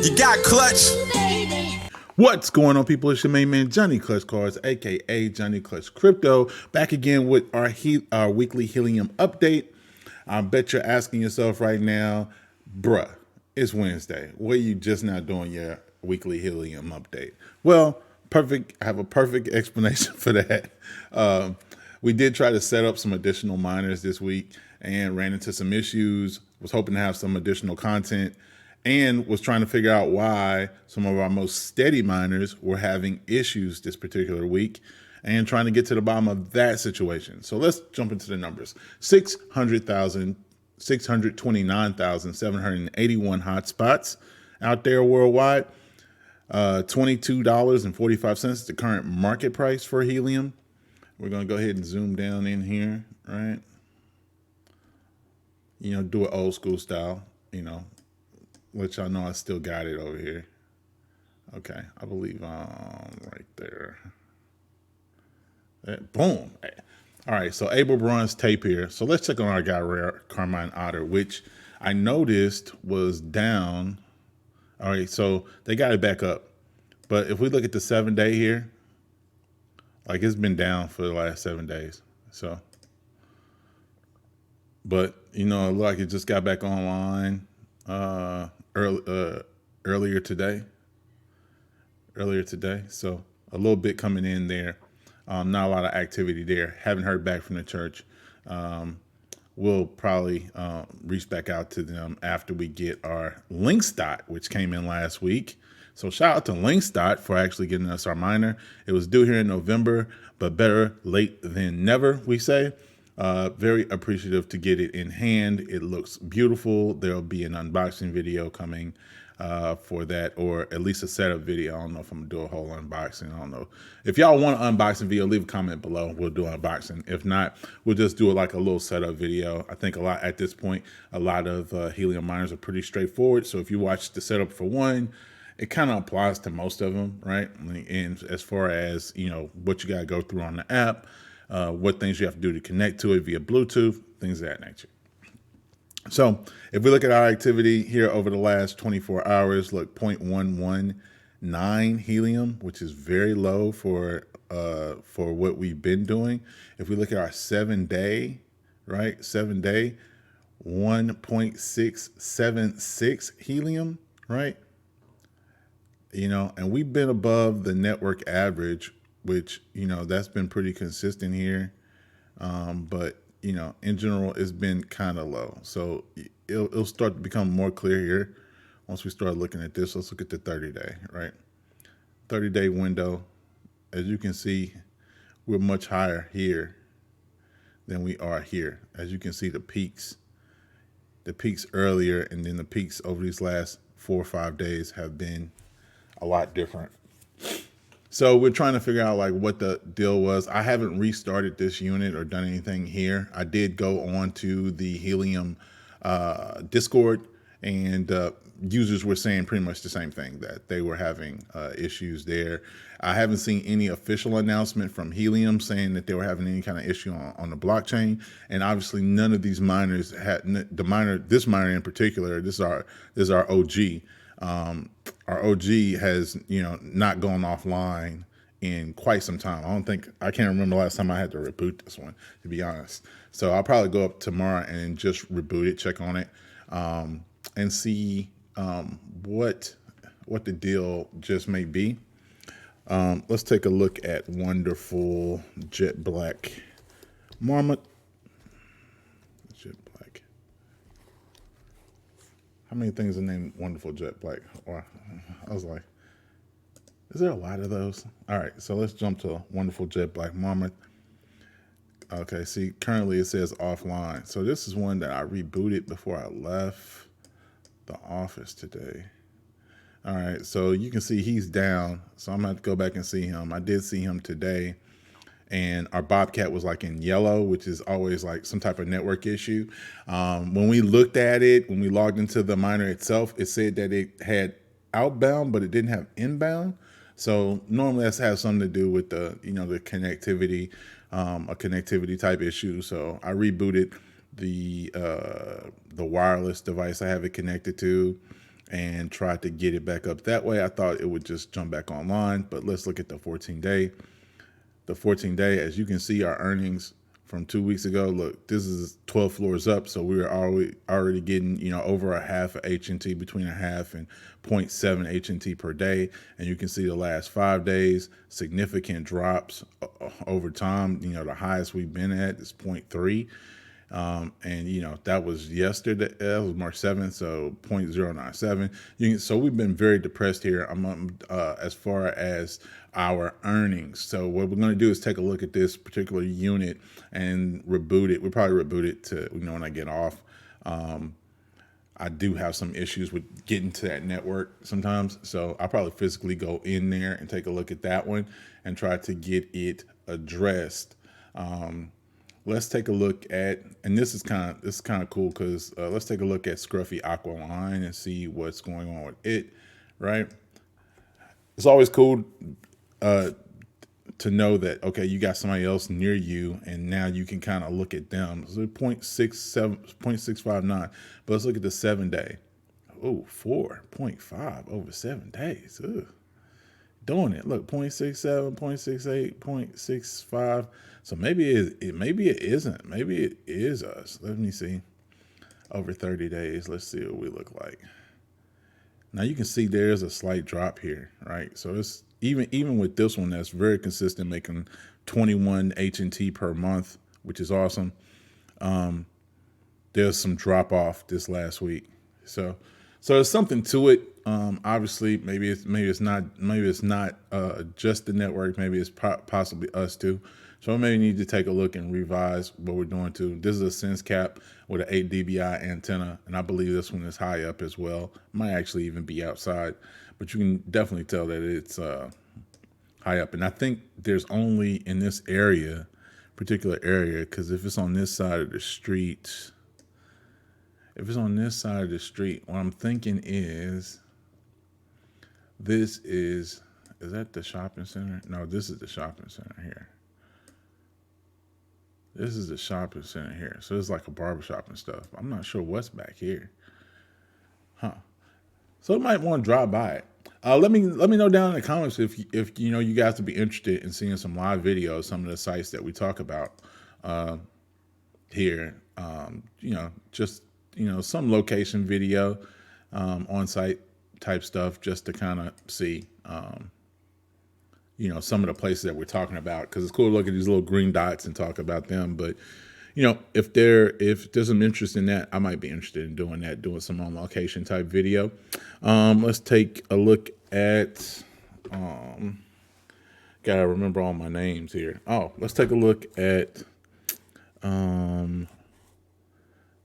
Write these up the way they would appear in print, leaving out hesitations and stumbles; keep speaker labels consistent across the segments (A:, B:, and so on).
A: You got clutch.
B: What's going on, people? It's your main man, Johnny Clutch Cards, aka Johnny Clutch Crypto, back again with our weekly Helium update. I bet you're asking yourself right now, bruh, it's Wednesday. What are you just not doing your weekly Helium update? Well, perfect. I have a perfect explanation for that. We did try to set up some additional miners this week and ran into some issues. Was hoping to have some additional content and was trying to figure out why some of our most steady miners were having issues this particular week and trying to get to the bottom of that situation. So let's jump into the numbers. 629,781 hotspots out there worldwide. $22.45 is the current market price for helium. We're going to go ahead and zoom down in here, right? You know, do it old school style, you know, which I know I still got it over here. Okay, I believe right there. Boom. All right, so Abel Bronze tape here. So let's check on our guy, Rare Carmine Otter, which I noticed was down. All right, so they got it back up. But if we look at the 7-day here, like it's been down for the last 7 days. So, but you know, it looked like it just got back online earlier today. So a little bit coming in there. Not a lot of activity there. Haven't heard back from the church. We'll probably reach back out to them after we get our Linksdot, which came in last week. So shout out to Linksdot for actually getting us our miner. It was due here in November, but better late than never, we say. Very appreciative to get it in hand. It looks beautiful. There'll be an unboxing video coming for that, or at least a setup video. I don't know if I'm gonna do a whole unboxing. I don't know. If y'all want an unboxing video, leave a comment below. We'll do an unboxing. If not, we'll just do it like a little setup video. I think at this point, a lot of helium miners are pretty straightforward. So if you watch the setup for one, it kind of applies to most of them, right? And as far as, you know, what you got to go through on the app, what things you have to do to connect to it via Bluetooth, things of that nature. So if we look at our activity here over the last 24 hours, look, 0.119 helium, which is very low for what we've been doing. If we look at our 7-day, right, 7-day, 1.676 helium, right? You know, and we've been above the network average, which, you know, that's been pretty consistent here. But, you know, in general, it's been kind of low. So it'll start to become more clear here once we start looking at this. Let's look at the 30-day, right? 30-day window. As you can see, we're much higher here than we are here. As you can see, the peaks earlier and then the peaks over these last 4 or 5 days have been a lot different. So we're trying to figure out like what the deal was. I haven't restarted this unit or done anything here. I did go on to the Helium Discord, and users were saying pretty much the same thing, that they were having issues there. I haven't seen any official announcement from Helium saying that they were having any kind of issue on the blockchain. And obviously none of these miners had this miner in particular. This is our OG. Our OG has, you know, not gone offline in quite some time. I can't remember the last time I had to reboot this one, to be honest. So I'll probably go up tomorrow and just reboot it, check on it, and see what the deal just may be. Let's take a look at wonderful Jet Black Marmot. Jet Black. How many things are named Wonderful Jet Black? Or I was like, is there a lot of those? All right, so let's jump to Wonderful Jet Black Marmot. Okay, see, currently it says offline. So this is one that I rebooted before I left the office today. All right, so you can see he's down. So I'm gonna have to go back and see him. I did see him today. And our Bobcat was like in yellow, which is always like some type of network issue. When we looked at it, when we logged into the miner itself, it said that it had outbound, but it didn't have inbound. So normally that's has something to do with the, you know, the connectivity, a connectivity type issue. So I rebooted the wireless device I have it connected to, and tried to get it back up that way. I thought it would just jump back online, but let's look at the 14-day. The 14-day, as you can see, our earnings from 2 weeks ago. Look, this is 12 floors up, so we were already getting, over a half of HNT, between a half and 0.7 HNT per day. And you can see the last 5 days, significant drops over time. The highest we've been at is 0.3. And that was yesterday. That was March 7th, so 0.097. So we've been very depressed here. As far as our earnings. So what we're going to do is take a look at this particular unit and reboot it. We'll probably reboot it to when I get off. I do have some issues with getting to that network sometimes, so I'll probably physically go in there and take a look at that one and try to get it addressed. Let's take a look at, and this is kind of cool because let's take a look at Scruffy Aqua Line and see what's going on with it. Right, it's always cool to know that, okay, you got somebody else near you, and now you can kind of look at them. So 0.659, but let's look at the 7-day. Oh, 4.5 over 7 days. Ugh. Doing it. Look, 0.67, 0.68, 0.65. So maybe it isn't. Maybe it is us. Let me see. Over 30 days. Let's see what we look like. Now you can see there's a slight drop here, right? So it's even with this one that's very consistent, making 21 H&T per month, which is awesome. There's some drop off this last week. So there's something to it. Obviously, maybe it's not just the network. Maybe it's possibly us too. So I may need to take a look and revise what we're doing too. This is a sense cap with an 8 dBi antenna, and I believe this one is high up as well. Might actually even be outside, but you can definitely tell that it's high up. And I think there's only in this particular area, because if it's on this side of the street, what I'm thinking is is that the shopping center? No, this is the shopping center here. This is the shopping center here. So it's like a barbershop and stuff. I'm not sure what's back here. So you might want to drive by it. Let me know down in the comments if you guys would be interested in seeing some live videos, some of the sites that we talk about here. Just some location video, on site type stuff, just to kind of see some of the places that we're talking about, because it's cool to look at these little green dots and talk about them. But if there's some interest in that, I might be interested in doing some on location type video. Let's take a look at gotta remember all my names here. Let's take a look at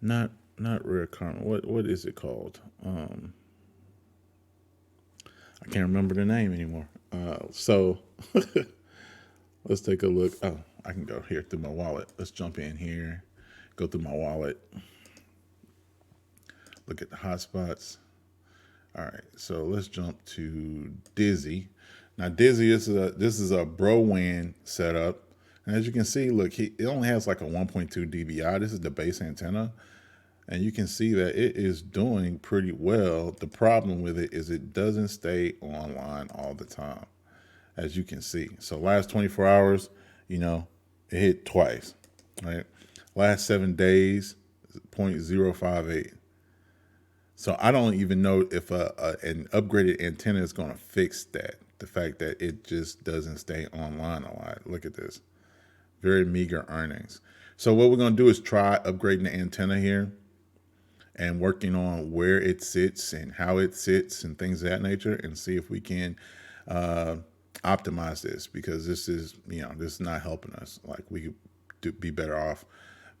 B: not Rare Karma. What is it called? I can't remember the name anymore. So let's take a look. I can go here through my wallet. Let's jump in here, go through my wallet, look at the hotspots. All right, so let's jump to Dizzy. Now Dizzy, this is a BroWAN setup, and as you can see, look, it only has like a 1.2 dBi. This is the base antenna. And you can see that it is doing pretty well. The problem with it is it doesn't stay online all the time, as you can see. So last 24 hours, it hit twice, right? Last 7 days, 0.058. So I don't even know if an upgraded antenna is going to fix that. The fact that it just doesn't stay online a lot. Look at this. Very meager earnings. So what we're going to do is try upgrading the antenna here and working on where it sits and how it sits and things of that nature, and see if we can optimize this, because this is not helping us. Like, we could be better off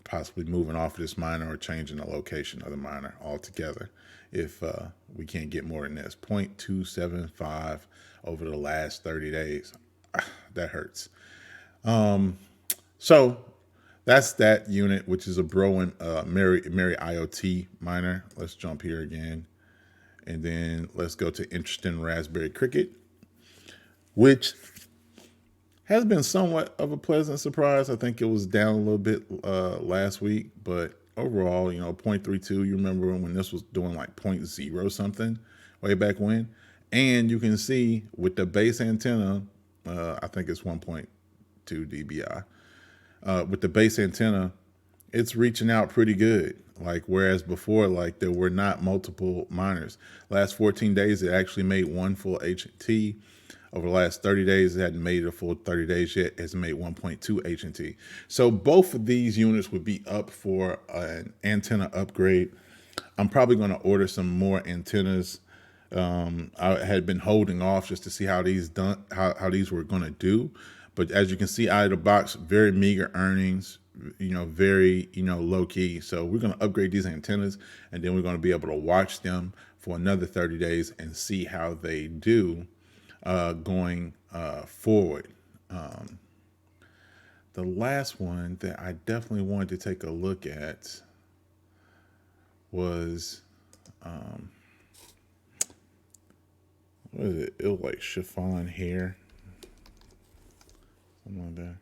B: possibly moving off of this miner or changing the location of the miner altogether if we can't get more than this. 0.275 over the last 30 days. That hurts. So that's that unit, which is a BroWAN Mary IoT miner. Let's jump here again. And then let's go to interesting Raspberry Cricket, which has been somewhat of a pleasant surprise. I think it was down a little bit last week, but overall, 0.32. You remember when this was doing like point 0 something way back when? And you can see with the base antenna, I think it's 1.2 dBi. With the base antenna, it's reaching out pretty good. Like, whereas before, like, there were not multiple miners. Last 14 days, it actually made one full HT. Over the last 30 days, it hadn't made a full 30 days yet. It's made 1.2 HT. So both of these units would be up for an antenna upgrade. I'm probably going to order some more antennas. I had been holding off just to see how these were going to do. But as you can see out of the box, very meager earnings, very, low key. So we're going to upgrade these antennas, and then we're going to be able to watch them for another 30 days and see how they do going forward. The last one that I definitely wanted to take a look at was, what is it? It was like chiffon hair, something like that.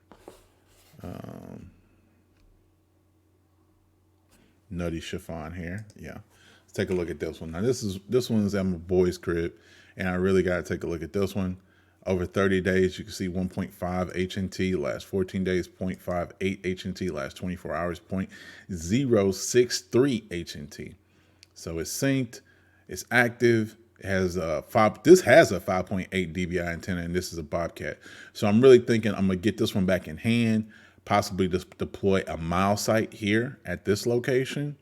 B: Nutty chiffon hair. Yeah. Let's take a look at this one. Now this one's at my boy's crib, and I really got to take a look at this one. Over 30 days, you can see 1.5 HNT. Last 14 days, 0.58 HNT. Last 24 hours, 0.063 HNT. So it's synced, it's active. It has this has a 5.8 dBi antenna, and this is a Bobcat. So I'm really thinking I'm gonna get this one back in hand, possibly just deploy a mile site here at this location,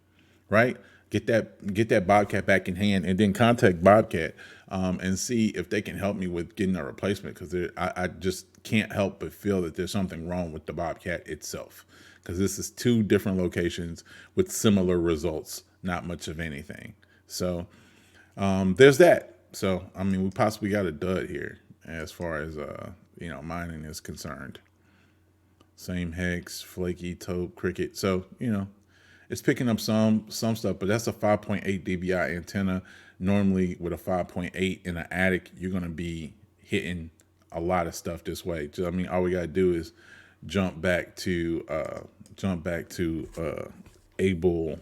B: right? Get that Bobcat back in hand, and then contact Bobcat and see if they can help me with getting a replacement, because I just can't help but feel that there's something wrong with the Bobcat itself, because this is two different locations with similar results, not much of anything. So there's that. So, I mean, we possibly got a dud here as far as, mining is concerned. Same hex, flaky, taupe, cricket. So, it's picking up some stuff, but that's a 5.8 dBi antenna. Normally with a 5.8 in an attic, you're going to be hitting a lot of stuff this way. So, I mean, all we got to do is jump back to Able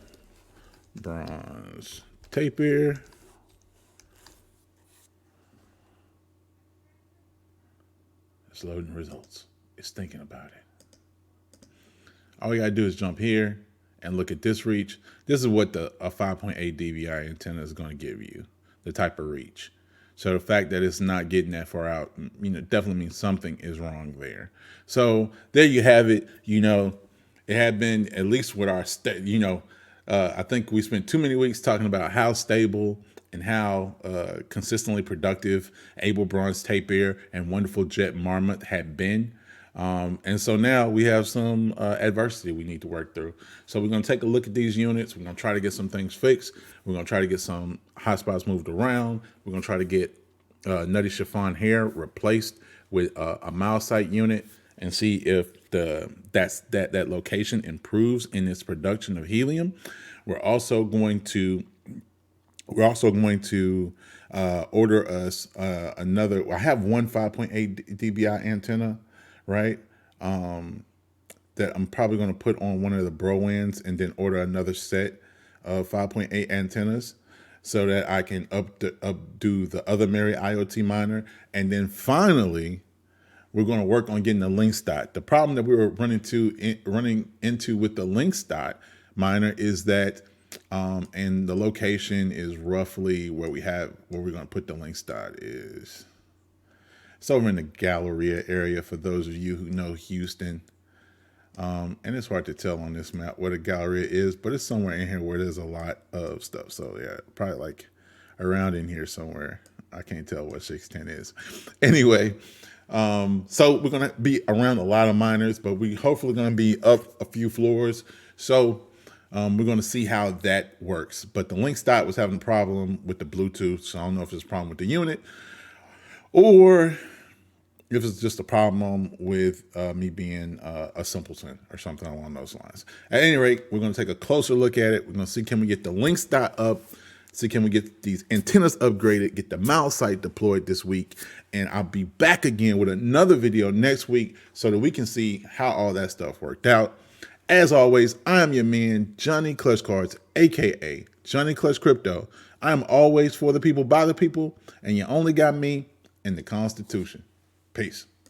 B: bronze taper. It's loading results. It's thinking about it. All we gotta do is jump here and look at this reach. This is what a 5.8 dBi antenna is going to give you, the type of reach. So the fact that it's not getting that far out, definitely means something is wrong there. So there you have it. It had been, at least with our I think we spent too many weeks talking about how stable and how consistently productive Able Bronze Tapir and Wonderful Jet Marmot had been. And so now we have some adversity we need to work through. So we're going to take a look at these units. We're going to try to get some things fixed. We're going to try to get some hotspots moved around. We're going to try to get Nutty Chiffon Hair replaced with a mile site unit, and see if that location improves in its production of helium. We're also going to order us another. I have one 5.8 dBi antenna, right? That I'm probably going to put on one of the Broans, and then order another set of 5.8 antennas, so that I can do the other Mary IoT miner. And then finally, we're going to work on getting the Linkstat. The problem that we were running into with the Linkstat miner is that, and the location is roughly where we're going to put the Linkstat is. It's over in the Galleria area, for those of you who know Houston. And it's hard to tell on this map where the Galleria is, but it's somewhere in here where there's a lot of stuff. So yeah, probably like around in here somewhere. I can't tell what 610 is. Anyway, so we're going to be around a lot of miners, but we hopefully going to be up a few floors. So we're going to see how that works. But the Linkstat was having a problem with the Bluetooth, so I don't know if it's a problem with the unit, or if it's just a problem with me being a simpleton or something along those lines. At any rate, we're going to take a closer look at it. We're going to see, can we get the Linkstat up? See, can we get these antennas upgraded, get the mile site deployed this week? And I'll be back again with another video next week, so that we can see how all that stuff worked out. As always, I am your man, Johnny Clutch Cards, aka Johnny Clutch Crypto. I am always for the people, by the people, and you only got me and the Constitution. Peace.